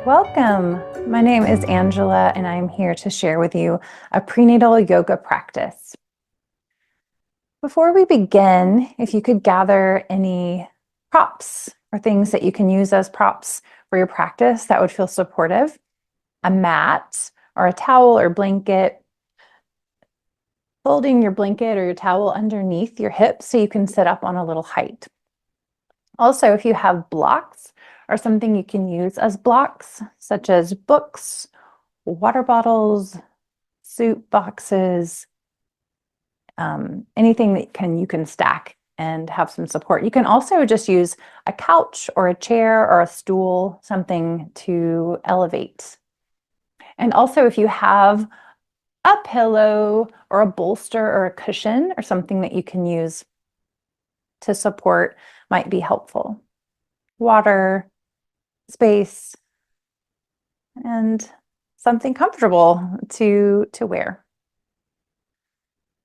Welcome. My name is Angela, and I'm here to share with you a prenatal yoga practice. Before we begin, if you could gather any props or things that you can use as props for your practice that would feel supportive, a mat or a towel or blanket, folding your blanket or your towel underneath your hips so you can sit up on a little height. Also, if you have blocks or something you can use as blocks, such as books, water bottles, soup boxes, anything that you can stack and have some support. You can also just use a couch or a chair or a stool, something to elevate. And also, if you have a pillow or a bolster or a cushion or something that you can use to support might be helpful. Water, space, and something comfortable to wear.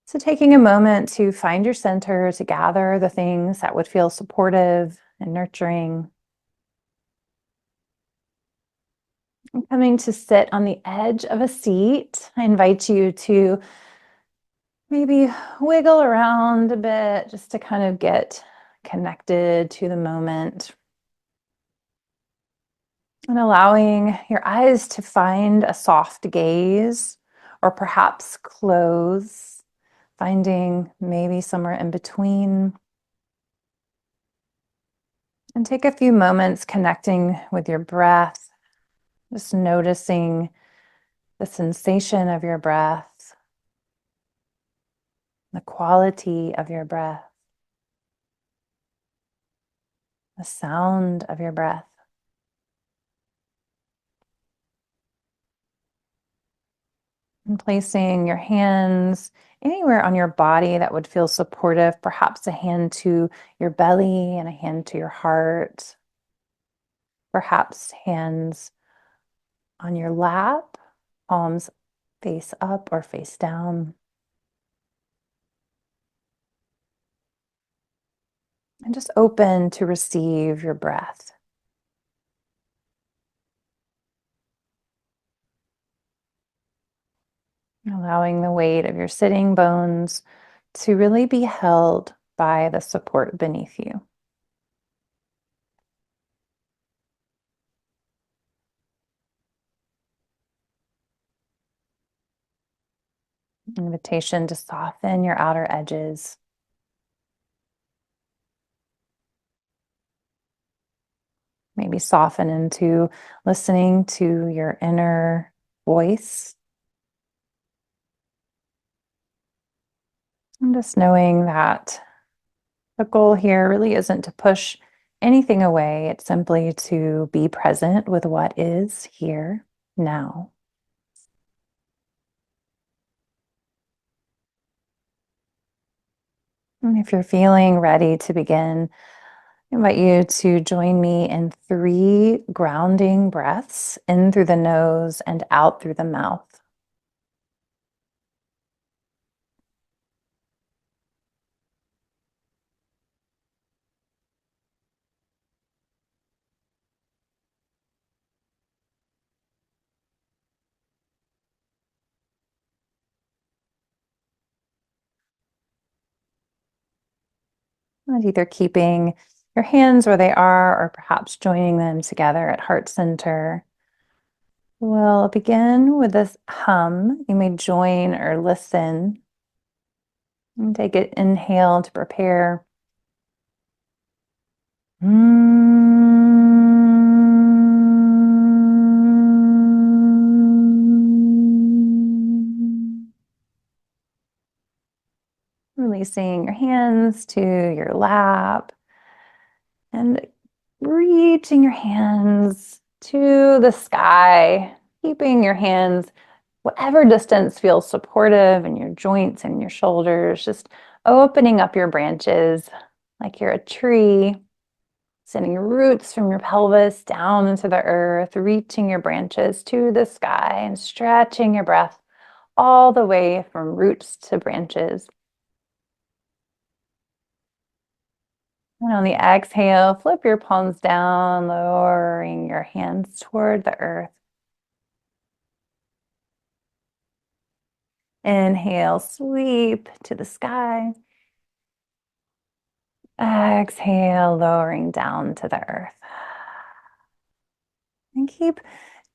So taking a moment to find your center, to gather the things that would feel supportive and nurturing. I'm coming to sit on the edge of a seat. I invite you to maybe wiggle around a bit just to kind of get connected to the moment. And allowing your eyes to find a soft gaze or perhaps close, finding maybe somewhere in between. And take a few moments connecting with your breath, just noticing the sensation of your breath, the quality of your breath, the sound of your breath. And placing your hands anywhere on your body that would feel supportive, perhaps a hand to your belly and a hand to your heart, perhaps hands on your lap, palms face up or face down. And just open to receive your breath. Allowing the weight of your sitting bones to really be held by the support beneath you. Invitation to soften your outer edges. Maybe soften into listening to your inner voice. And just knowing that the goal here really isn't to push anything away. It's simply to be present with what is here now. And if you're feeling ready to begin, I invite you to join me in 3 grounding breaths in through the nose and out through the mouth. And either keeping your hands where they are or perhaps joining them together at heart center. We'll begin with this hum. You may join or listen. And take an inhale to prepare. Releasing your hands to your lap and reaching your hands to the sky, keeping your hands whatever distance feels supportive in your joints and your shoulders, just opening up your branches like you're a tree, sending your roots from your pelvis down into the earth, reaching your branches to the sky and stretching your breath all the way from roots to branches. And on the exhale, flip your palms down, lowering your hands toward the earth. Inhale, sweep to the sky. Exhale, lowering down to the earth. And keep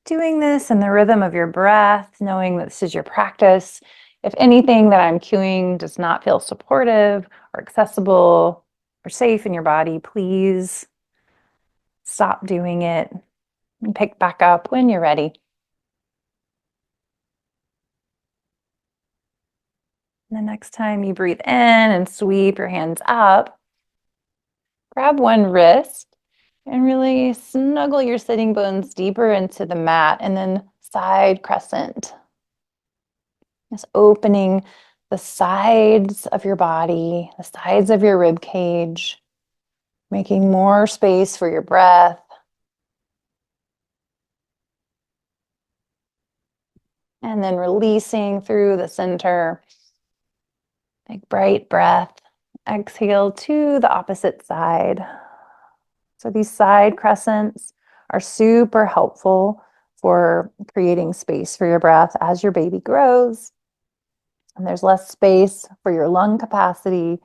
doing this in the rhythm of your breath, knowing that this is your practice. If anything that I'm cueing does not feel supportive or accessible or safe in your body, please stop doing it and pick back up when you're ready. And the next time you breathe in and sweep your hands up, grab one wrist and really snuggle your sitting bones deeper into the mat, and then side crescent. Just opening the sides of your body, the sides of your rib cage, making more space for your breath. And then releasing through the center. Big bright breath. Exhale to the opposite side. So these side crescents are super helpful for creating space for your breath as your baby grows. And there's less space for your lung capacity.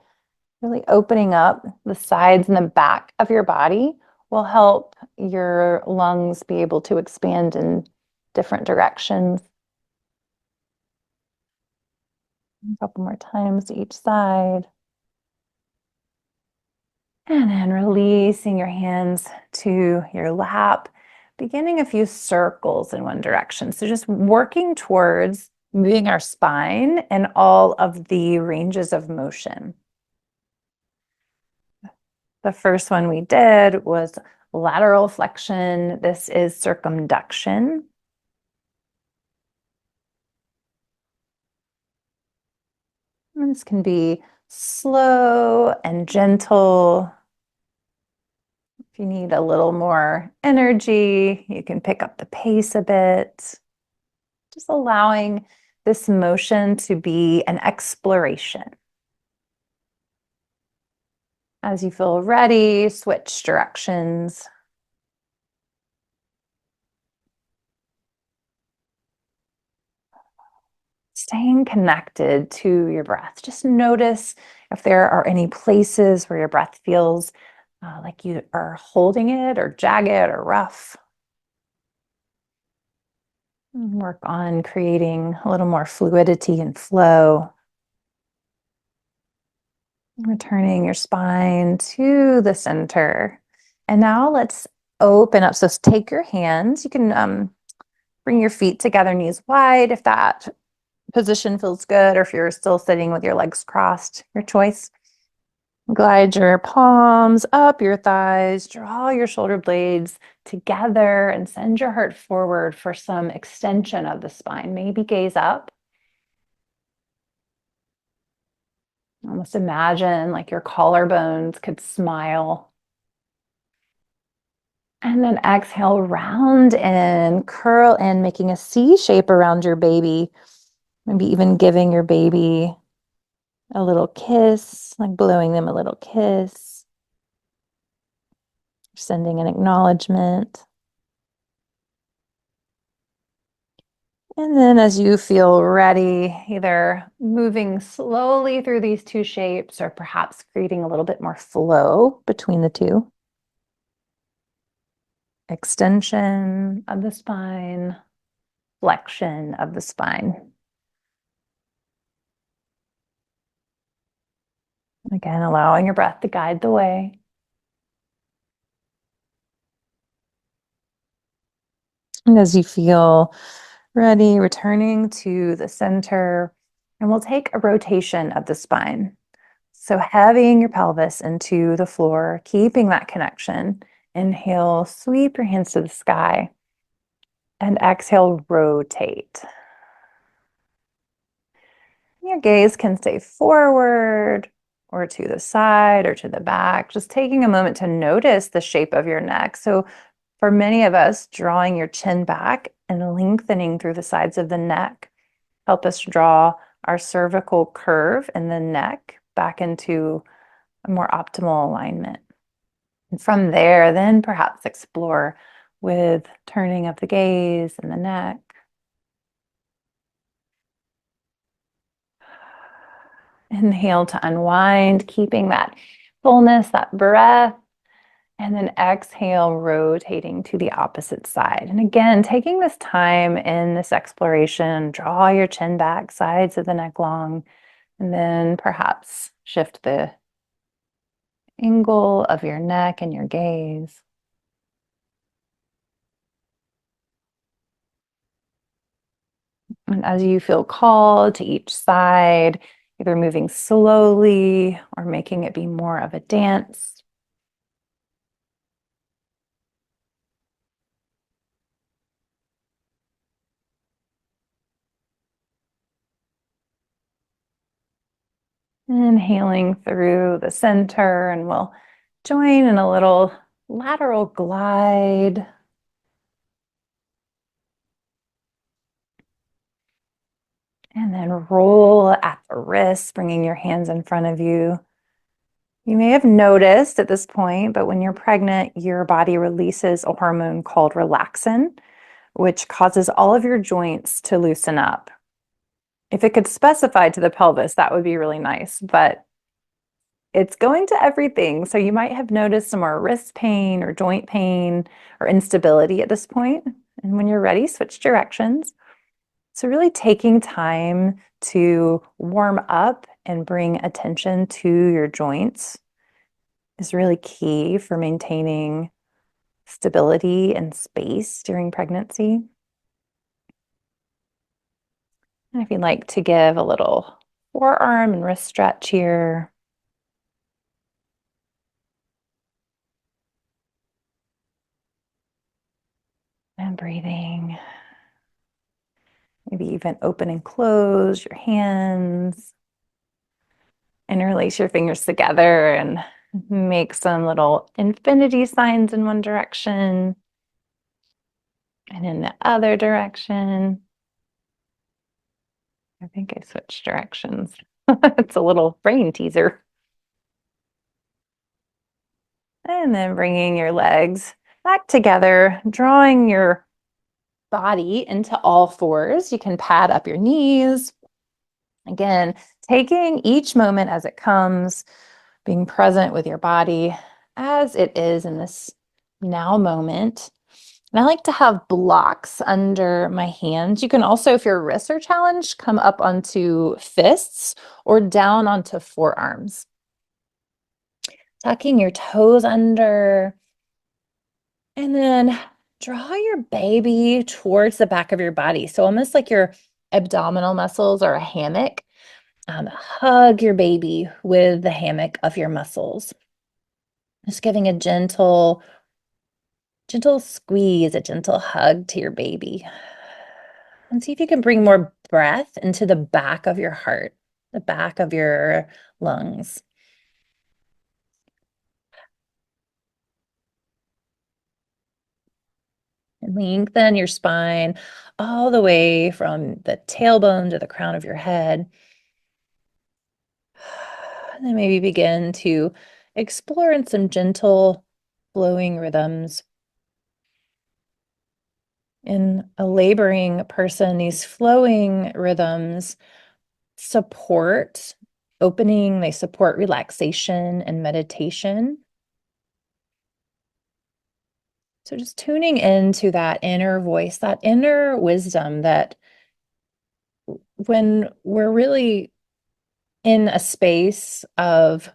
Really opening up the sides and the back of your body will help your lungs be able to expand in different directions. A couple more times to each side. And then releasing your hands to your lap, beginning a few circles in one direction. So just working towards moving our spine in all of the ranges of motion. The first one we did was lateral flexion. This is circumduction. And this can be slow and gentle. If you need a little more energy, you can pick up the pace a bit. Just allowing this motion to be an exploration. As you feel ready, switch directions. Staying connected to your breath. Just notice if there are any places where your breath feels like you are holding it or jagged or rough. Work on creating a little more fluidity and flow. Returning your spine to the center. And now let's open up. So take your hands. You can bring your feet together, knees wide, if that position feels good, or if you're still sitting with your legs crossed, your choice. Glide your palms up your thighs, draw your shoulder blades together, and send your heart forward for some extension of the spine. Maybe gaze up. Almost imagine like your collarbones could smile. And then exhale, round in, curl in, making a C shape around your baby. Maybe even giving your baby a little kiss, like blowing them a little kiss. Sending an acknowledgement. And then as you feel ready, either moving slowly through these two shapes or perhaps creating a little bit more flow between the two. Extension of the spine, flexion of the spine. Again, allowing your breath to guide the way. And as you feel ready, returning to the center, and we'll take a rotation of the spine. So heavying your pelvis into the floor, keeping that connection. Inhale, sweep your hands to the sky. And exhale, rotate. Your gaze can stay forward or to the side or to the back, just taking a moment to notice the shape of your neck. So for many of us, drawing your chin back and lengthening through the sides of the neck help us draw our cervical curve in the neck back into a more optimal alignment. And from there, then perhaps explore with turning of the gaze and the neck. Inhale to unwind, keeping that fullness, that breath. And then exhale, rotating to the opposite side. And again, taking this time in this exploration, draw your chin back, sides of the neck long, and then perhaps shift the angle of your neck and your gaze. And as you feel called to each side, either moving slowly or making it be more of a dance. Inhaling through the center, and we'll join in a little lateral glide. And then roll at the wrists, bringing your hands in front of you. You may have noticed at this point, but when you're pregnant, your body releases a hormone called relaxin, which causes all of your joints to loosen up. If it could specify to the pelvis, that would be really nice, but it's going to everything. So you might have noticed some more wrist pain or joint pain or instability at this point. And when you're ready, switch directions. So really taking time to warm up and bring attention to your joints is really key for maintaining stability and space during pregnancy. And if you'd like to give a little forearm and wrist stretch here. And breathing. Maybe even open and close your hands. Interlace your fingers together and make some little infinity signs in one direction and in the other direction. I think I switched directions. It's a little brain teaser. And then bringing your legs back together, drawing your body into all fours. You can pad up your knees. Again, taking each moment as it comes, being present with your body as it is in this now moment. And I like to have blocks under my hands. You can also, if your wrists are challenged, come up onto fists or down onto forearms. Tucking your toes under. And then draw your baby towards the back of your body. So almost like your abdominal muscles are a hammock. Hug your baby with the hammock of your muscles. Just giving a gentle squeeze, a gentle hug to your baby. And see if you can bring more breath into the back of your heart, the back of your lungs. And lengthen your spine all the way from the tailbone to the crown of your head. And then maybe begin to explore in some gentle flowing rhythms. In a laboring person, these flowing rhythms support opening, they support relaxation and meditation. So just tuning into that inner voice, that inner wisdom that when we're really in a space of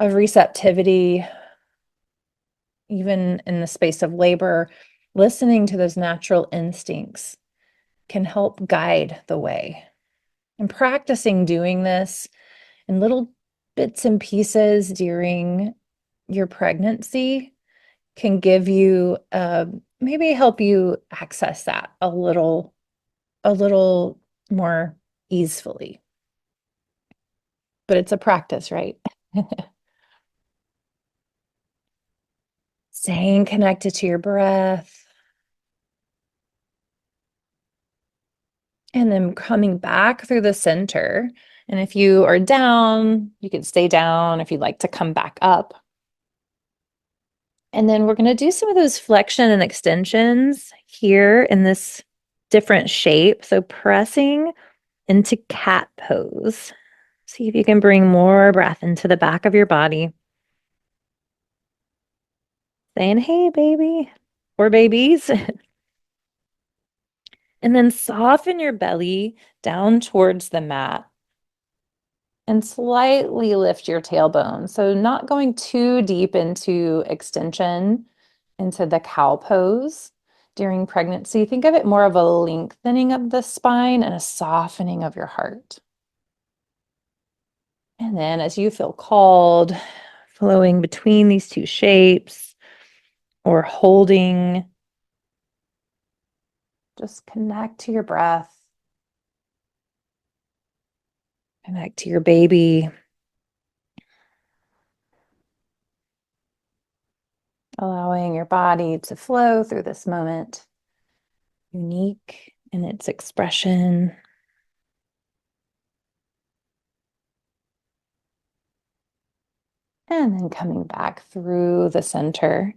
receptivity, even in the space of labor, listening to those natural instincts can help guide the way. And practicing doing this in little bits and pieces during your pregnancy can give you, maybe help you access that a little more easily. But it's a practice, right? Staying connected to your breath. And then coming back through the center. And if you are down, you can stay down. If you'd like to come back up, And then we're going to do some of those flexion and extensions here in this different shape. So pressing into cat pose. See if you can bring more breath into the back of your body. Saying, hey, baby, or babies. And then soften your belly down towards the mat and slightly lift your tailbone. So not going too deep into extension, into the cow pose during pregnancy. Think of it more of a lengthening of the spine and a softening of your heart. And then as you feel called, flowing between these two shapes or holding, just connect to your breath. Connect to your baby. Allowing your body to flow through this moment, unique in its expression. And then coming back through the center.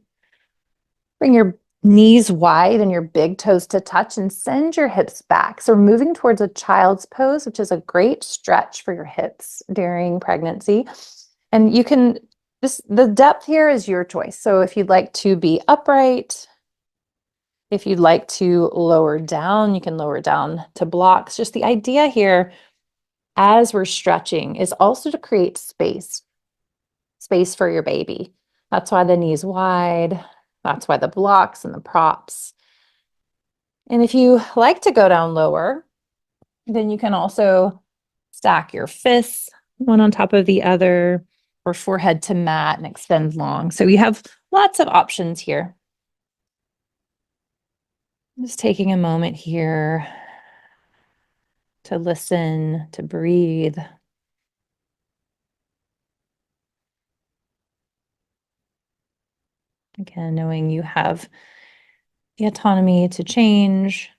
Bring your knees wide and your big toes to touch and send your hips back. So we're moving towards a child's pose, which is a great stretch for your hips during pregnancy. And you can, the depth here is your choice. So if you'd like to be upright, if you'd like to lower down, you can lower down to blocks. Just the idea here as we're stretching is also to create space for your baby. That's why the knees wide. That's why the blocks and the props. And if you like to go down lower, then you can also stack your fists one on top of the other or forehead to mat and extend long. So you have lots of options here. Just taking a moment here to listen, to breathe. Again, knowing you have the autonomy to change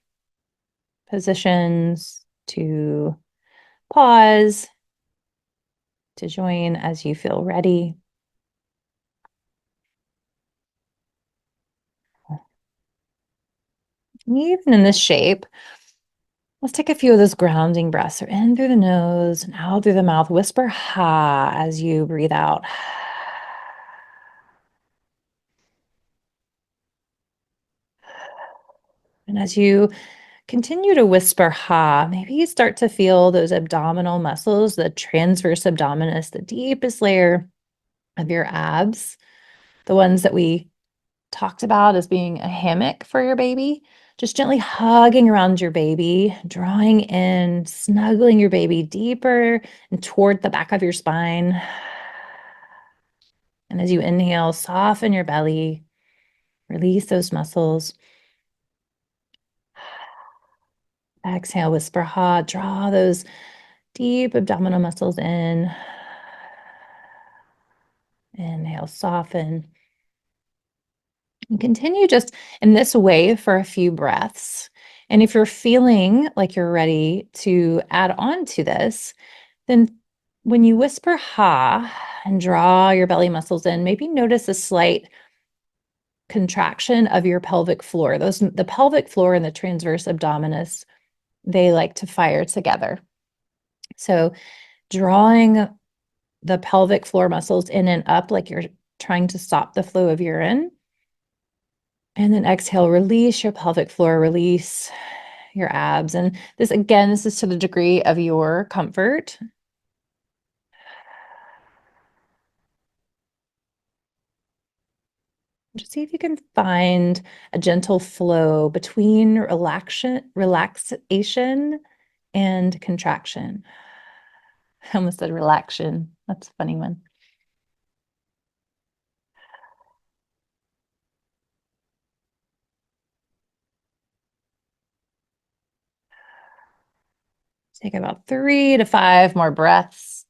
positions, to pause, to join as you feel ready. Even in this shape, let's take a few of those grounding breaths. So in through the nose and out through the mouth. Whisper ha as you breathe out. And as you continue to whisper ha, maybe you start to feel those abdominal muscles, the transverse abdominis, the deepest layer of your abs, the ones that we talked about as being a hammock for your baby. Just gently hugging around your baby, drawing in, snuggling your baby deeper and toward the back of your spine. And as you inhale, soften your belly, release those muscles. Exhale, whisper ha, draw those deep abdominal muscles in. Inhale, soften. And continue just in this way for a few breaths. And if you're feeling like you're ready to add on to this, then when you whisper ha and draw your belly muscles in, maybe notice a slight contraction of your pelvic floor. The pelvic floor and the transverse abdominis, they like to fire together. So drawing the pelvic floor muscles in and up like you're trying to stop the flow of urine. And then exhale, release your pelvic floor, release your abs. And this, again, this is to the degree of your comfort. Just see if you can find a gentle flow between relaxation and contraction. I almost said relaxation. That's a funny one. Take about 3 to 5 more breaths.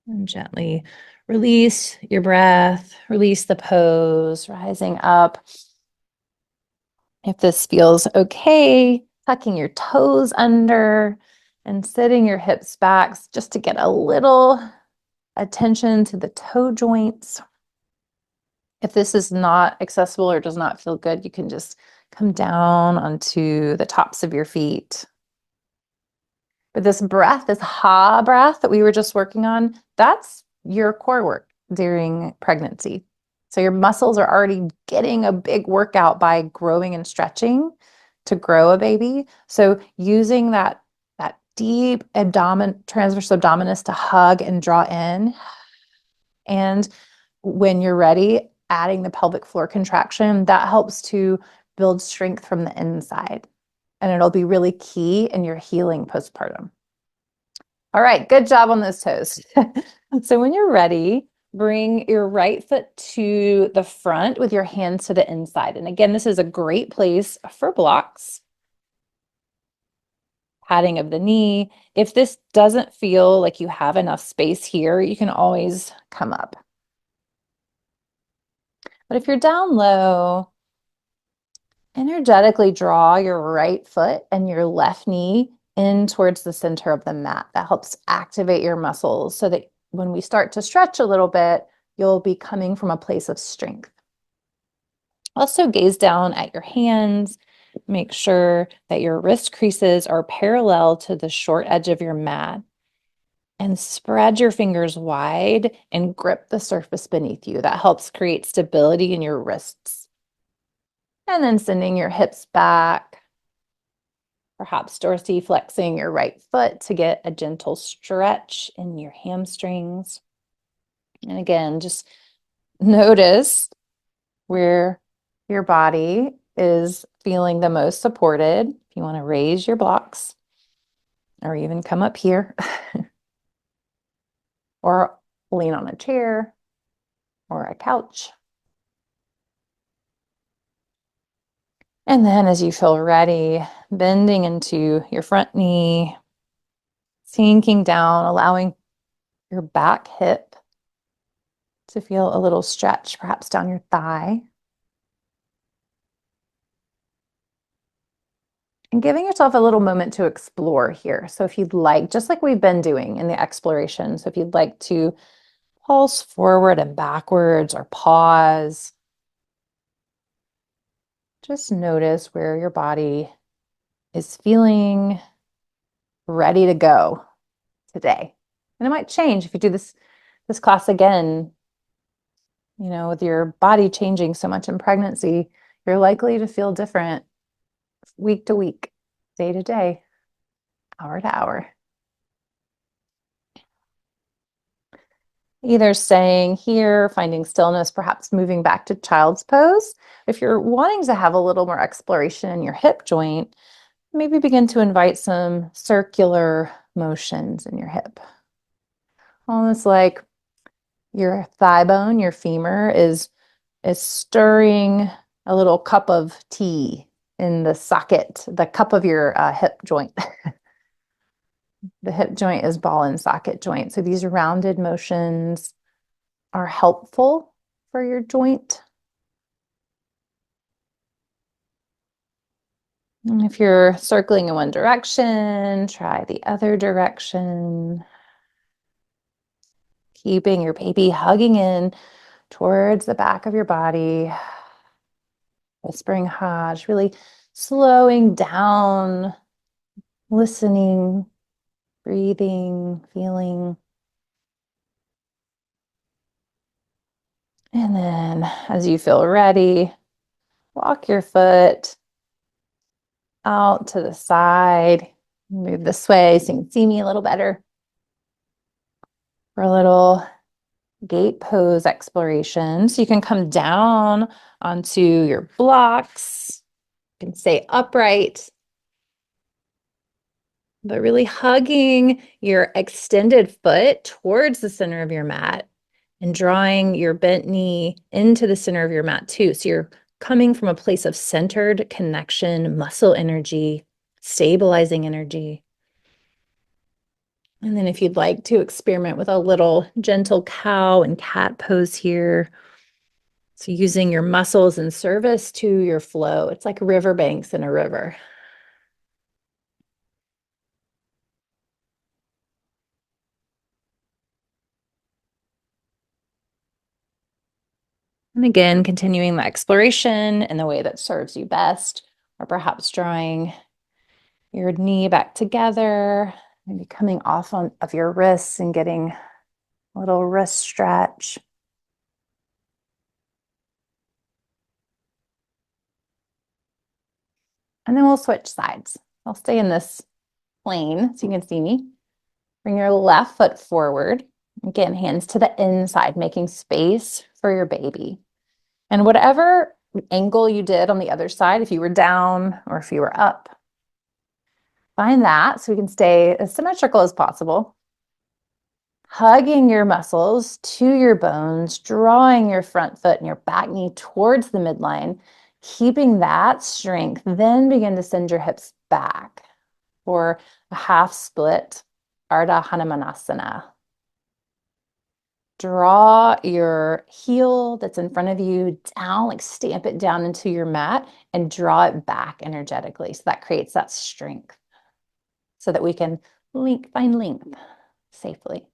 And gently release your breath, release the pose, rising up. If this feels okay, tucking your toes under and sitting your hips back just to get a little attention to the toe joints. If this is not accessible or does not feel good, you can just come down onto the tops of your feet. But this breath, this ha breath that we were just working on, that's your core work during pregnancy. So your muscles are already getting a big workout by growing and stretching to grow a baby. So using that deep transverse abdominis to hug and draw in. And when you're ready, adding the pelvic floor contraction, that helps to build strength from the inside. And it'll be really key in your healing postpartum. All right, good job on those toes. So when you're ready, bring your right foot to the front with your hands to the inside. And again, this is a great place for blocks. Patting of the knee. If this doesn't feel like you have enough space here, you can always come up. But if you're down low, energetically draw your right foot and your left knee in towards the center of the mat. That helps activate your muscles so that when we start to stretch a little bit, you'll be coming from a place of strength. Also gaze down at your hands. Make sure that your wrist creases are parallel to the short edge of your mat. And spread your fingers wide and grip the surface beneath you. That helps create stability in your wrists. And then sending your hips back, perhaps dorsiflexing your right foot to get a gentle stretch in your hamstrings. And again, just notice where your body is feeling the most supported. If you want to raise your blocks or even come up here or lean on a chair or a couch. And then as you feel ready, bending into your front knee, sinking down, allowing your back hip to feel a little stretch, perhaps down your thigh. And giving yourself a little moment to explore here. So if you'd like, just like we've been doing in the exploration, so if you'd like to pulse forward and backwards or pause, just notice where your body is feeling ready to go today. And it might change if you do this class again, with your body changing so much in pregnancy, you're likely to feel different week to week, day to day, hour to hour. Either staying here, finding stillness, perhaps moving back to child's pose. If you're wanting to have a little more exploration in your hip joint, maybe begin to invite some circular motions in your hip. Almost like your thigh bone, your femur is stirring a little cup of tea in the socket, the cup of your hip joint. The hip joint is ball and socket joint. So these rounded motions are helpful for your joint. And if you're circling in one direction, try the other direction. Keeping your baby hugging in towards the back of your body. Whispering Hajj, really slowing down, listening, breathing, feeling. And then as you feel ready, walk your foot out to the side. Move this way so you can see me a little better. For a little gate pose exploration. So you can come down onto your blocks. You can stay upright, but really hugging your extended foot towards the center of your mat and drawing your bent knee into the center of your mat too. So you're coming from a place of centered connection, muscle energy, stabilizing energy. And then if you'd like to experiment with a little gentle cow and cat pose here. So using your muscles in service to your flow. It's like riverbanks in a river. And again, continuing the exploration in the way that serves you best, or perhaps drawing your knee back together, maybe coming off of your wrists and getting a little wrist stretch. And then we'll switch sides. I'll stay in this plane so you can see me. Bring your left foot forward. Again, hands to the inside, making space for your baby. And whatever angle you did on the other side, if you were down or if you were up, find that so we can stay as symmetrical as possible. Hugging your muscles to your bones, drawing your front foot and your back knee towards the midline, keeping that strength. Then begin to send your hips back for a half split Ardha Hanumanasana. Draw your heel that's in front of you down, like stamp it down into your mat and draw it back energetically. So that creates that strength so that we can find length safely.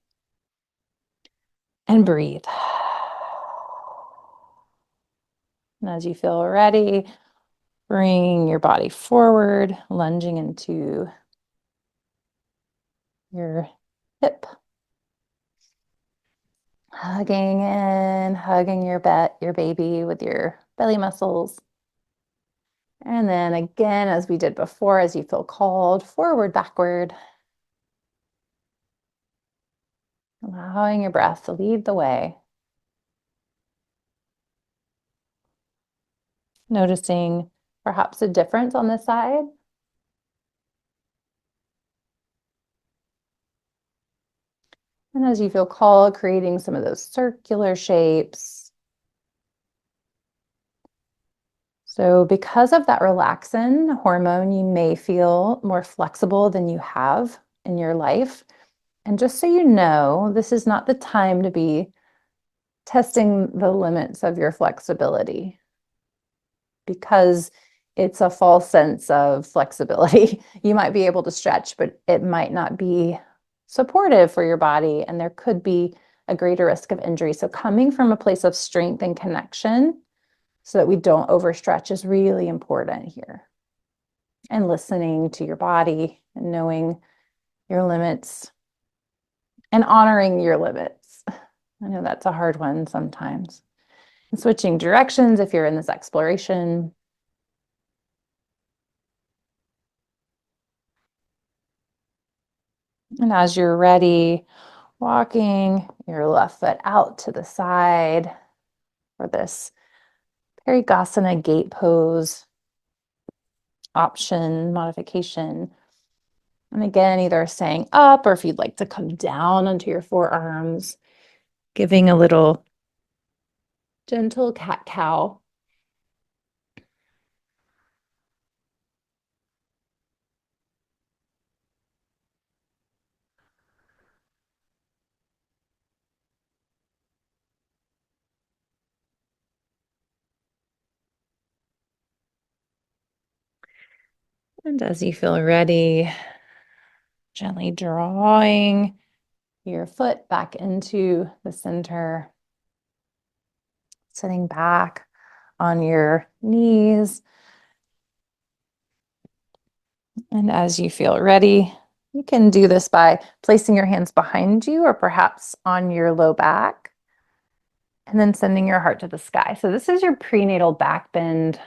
And breathe. And as you feel ready, bring your body forward, lunging into your hip. Hugging in, hugging your baby with your belly muscles. And then again, as we did before, as you feel called, forward, backward. Allowing your breath to lead the way. Noticing perhaps a difference on this side. And as you feel called, creating some of those circular shapes. So because of that relaxin hormone, you may feel more flexible than you have in your life. And just so you know, this is not the time to be testing the limits of your flexibility because it's a false sense of flexibility. You might be able to stretch, but it might not be supportive for your body, and there could be a greater risk of injury. So coming from a place of strength and connection so that we don't overstretch is really important here. And listening to your body and knowing your limits and honoring your limits. I know that's a hard one sometimes. And switching directions if you're in this exploration. And as you're ready, walking your left foot out to the side for this Parigasana gate pose option modification. And again, either staying up or if you'd like to come down onto your forearms, giving a little gentle cat-cow. And as you feel ready, gently drawing your foot back into the center, sitting back on your knees. And as you feel ready, you can do this by placing your hands behind you or perhaps on your low back, and then sending your heart to the sky. So this is your prenatal back bend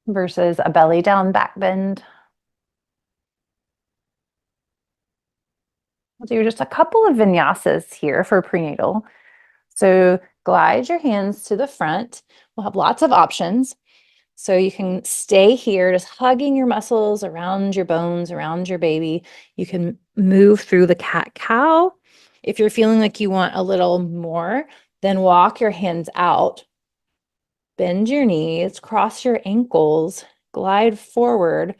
versus a belly down back bend. We'll do just a couple of vinyasas here for prenatal. So glide your hands to the front. We'll have lots of options. So you can stay here, just hugging your muscles around your bones, around your baby. You can move through the cat-cow. If you're feeling like you want a little more, then walk your hands out. Bend your knees, cross your ankles, glide forward,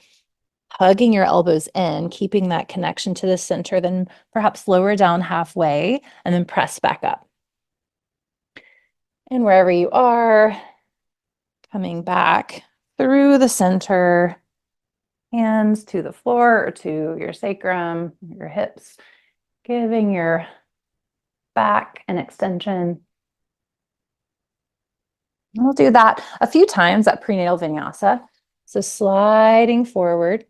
hugging your elbows in, keeping that connection to the center, then perhaps lower down halfway and then press back up. And wherever you are, coming back through the center, hands to the floor or to your sacrum, your hips, giving your back an extension. We'll do that a few times, that prenatal vinyasa. So sliding forward,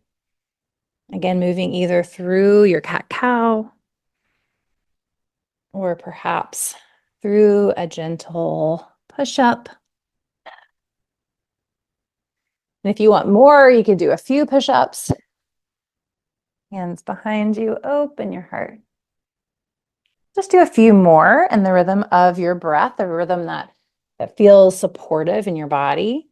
again, moving either through your cat-cow or perhaps through a gentle push-up. And if you want more, you can do a few push-ups. Hands behind you, open your heart. Just do a few more in the rhythm of your breath, a rhythm that feels supportive in your body.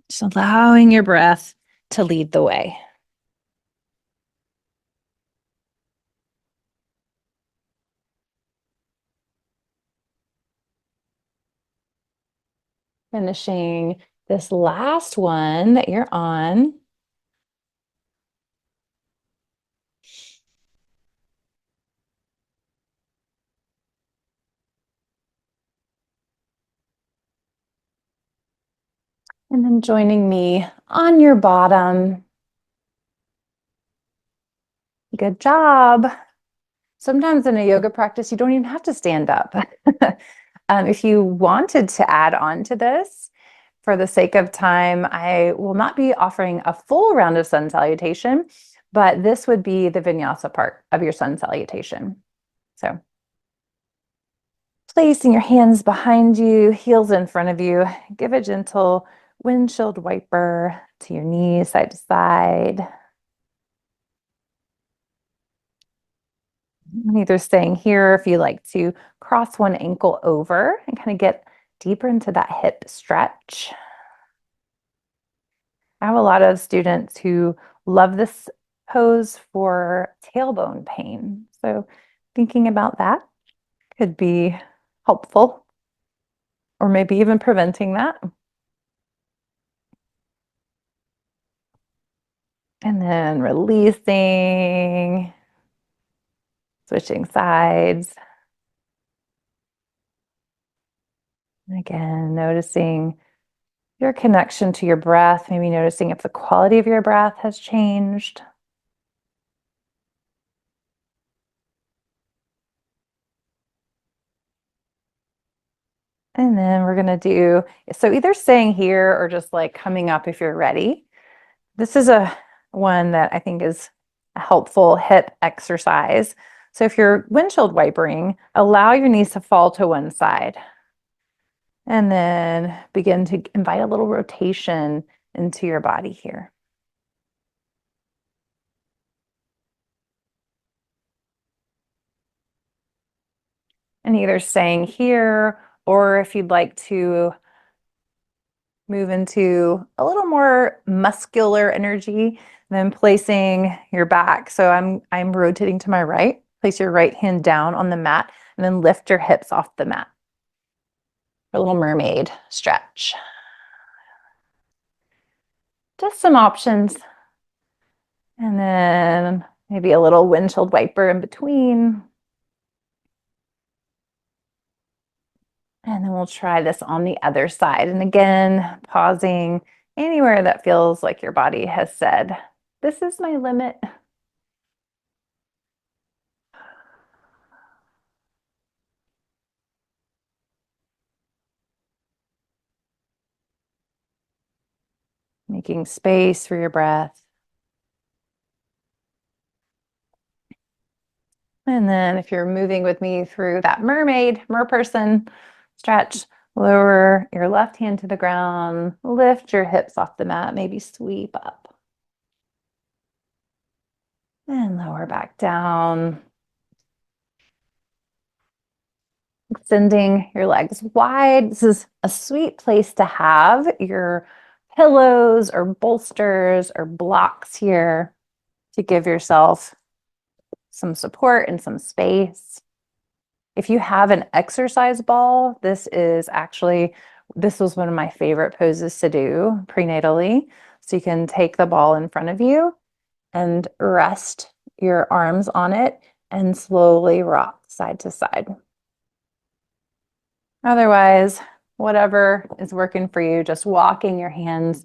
Just allowing your breath to lead the way. Finishing this last one that you're on. And then joining me on your bottom. Good job. Sometimes in a yoga practice, you don't even have to stand up. If you wanted to add on to this, for the sake of time, I will not be offering a full round of sun salutation, but this would be the vinyasa part of your sun salutation. So placing your hands behind you, heels in front of you, give a gentle windshield wiper to your knees, side to side. Either staying here if you like to cross one ankle over and kind of get deeper into that hip stretch. I have a lot of students who love this pose for tailbone pain. So thinking about that could be helpful, or maybe even preventing that. And then releasing, switching sides. And again, noticing your connection to your breath, maybe noticing if the quality of your breath has changed. And then we're going to do, so either staying here or just like coming up if you're ready. This is a one that I think is a helpful hip exercise. So if you're windshield wipering, allow your knees to fall to one side. And then begin to invite a little rotation into your body here. And either staying here, or if you'd like to move into a little more muscular energy, then placing your back. So I'm rotating to my right. Place your right hand down on the mat and then lift your hips off the mat. A little mermaid stretch. Just some options. And then maybe a little windshield wiper in between. And then we'll try this on the other side. And again, pausing anywhere that feels like your body has said, this is my limit. Making space for your breath. And then if you're moving with me through that merperson stretch, lower your left hand to the ground, lift your hips off the mat, maybe sweep up. And lower back down. Extending your legs wide. This is a sweet place to have your pillows or bolsters or blocks here to give yourself some support and some space. If you have an exercise ball, this was one of my favorite poses to do prenatally. So you can take the ball in front of you and rest your arms on it and slowly rock side to side. Otherwise, whatever is working for you, just walking your hands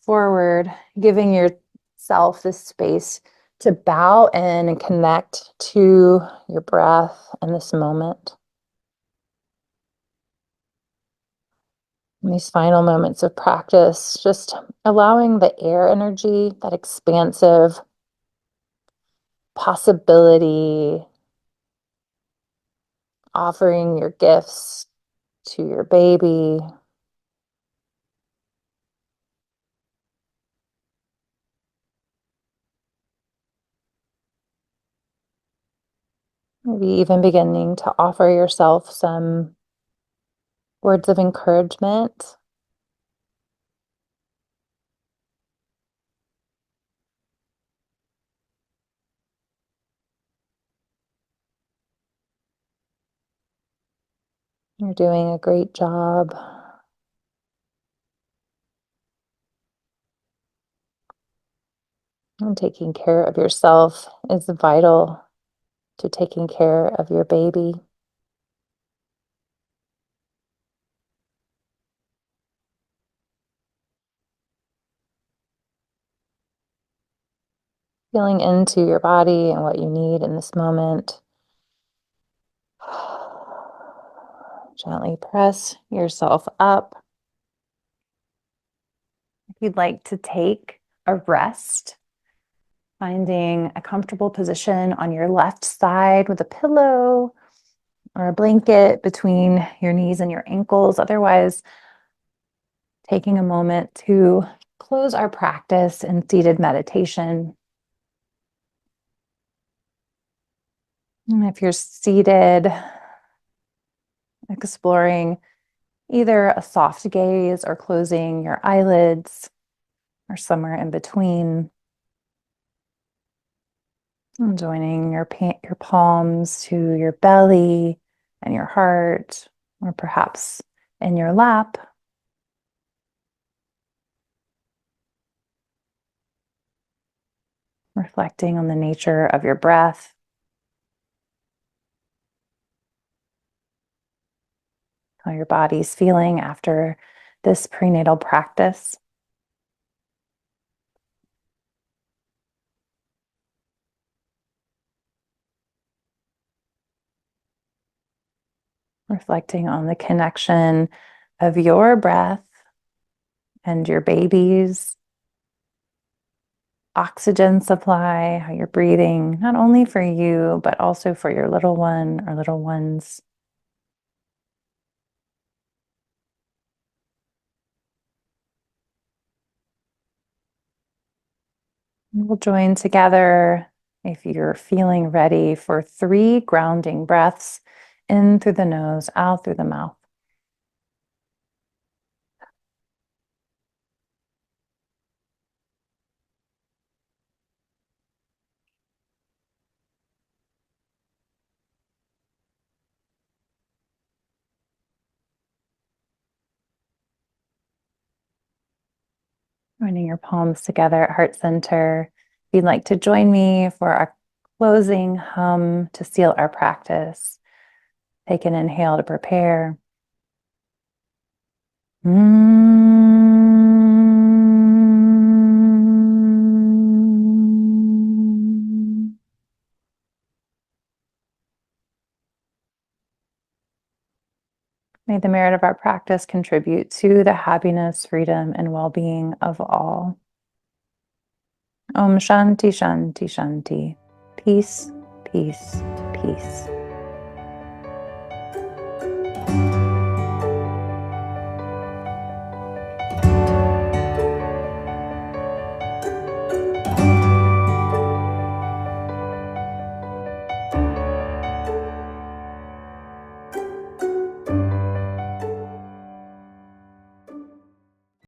forward, giving yourself the space to bow in and connect to your breath in this moment. In these final moments of practice, just allowing the air energy, that expansive possibility, offering your gifts to your baby. Maybe even beginning to offer yourself some words of encouragement. You're doing a great job. And taking care of yourself is vital to taking care of your baby. Feeling into your body and what you need in this moment. Gently press yourself up. If you'd like to take a rest, finding a comfortable position on your left side with a pillow or a blanket between your knees and your ankles. Otherwise, taking a moment to close our practice in seated meditation. And if you're seated, exploring either a soft gaze or closing your eyelids or somewhere in between. And joining your palms to your belly and your heart, or perhaps in your lap. Reflecting on the nature of your breath. How your body's feeling after this prenatal practice. Reflecting on the connection of your breath and your baby's oxygen supply, how you're breathing, not only for you, but also for your little one or little ones. We'll join together if you're feeling ready for 3 grounding breaths in through the nose, out through the mouth. Joining your palms together at heart center. If you'd like to join me for our closing hum to seal our practice, take an inhale to prepare. May the merit of our practice contribute to the happiness, freedom, and well-being of all. Om Shanti Shanti Shanti. Peace, peace, peace.